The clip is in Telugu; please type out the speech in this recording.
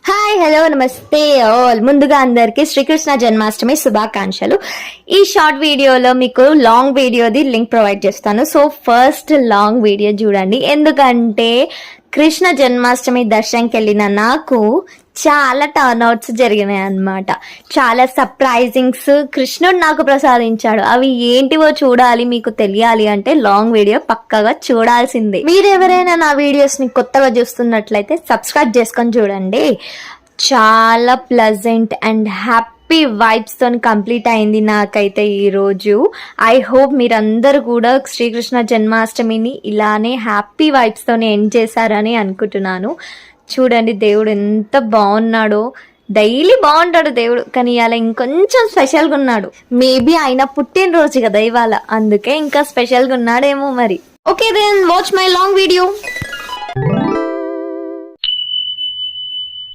హాయ్ హలో నమస్తే ఆల్. ముందుగా అందరికి శ్రీకృష్ణ జన్మాష్టమి శుభాకాంక్షలు. ఈ షార్ట్ వీడియోలో మీకు లాంగ్ వీడియోది లింక్ ప్రొవైడ్ చేస్తాను. సో ఫస్ట్ లాంగ్ వీడియో చూడండి, ఎందుకంటే కృష్ణ జన్మాష్టమి దర్శనంకి వెళ్ళిన నాకు చాలా టర్న్అవుట్స్ జరిగినాయి అన్నమాట. చాలా సర్ప్రైజింగ్స్ కృష్ణుడు నాకు ప్రసాదించాడు. అవి ఏంటివో చూడాలి, మీకు తెలియాలి అంటే లాంగ్ వీడియో పక్కగా చూడాల్సిందే. మీరు ఎవరైనా నా వీడియోస్ ని కొత్తగా చూస్తున్నట్లయితే సబ్స్క్రైబ్ చేసుకొని చూడండి. చాలా ప్లెజెంట్ అండ్ హ్యాపీ వైబ్స్ తో కంప్లీట్ అయింది నాకైతే ఈ రోజు. ఐ హోప్ మీరందరూ కూడా శ్రీకృష్ణ జన్మాష్టమిని ఇలానే హ్యాపీ వైబ్స్ తోనే ఎండ్ చేశారని అనుకుంటున్నాను. చూడండి దేవుడు ఎంత బాగున్నాడో. డైలీ బాగుంటాడు దేవుడు, కానీ ఇవాళ ఇంకొంచెం స్పెషల్గా ఉన్నాడు. మేబీ ఆయన పుట్టినరోజు కదా ఇవాళ, అందుకే ఇంకా స్పెషల్గా ఉన్నాడేమో మరి. Okay then watch my long video.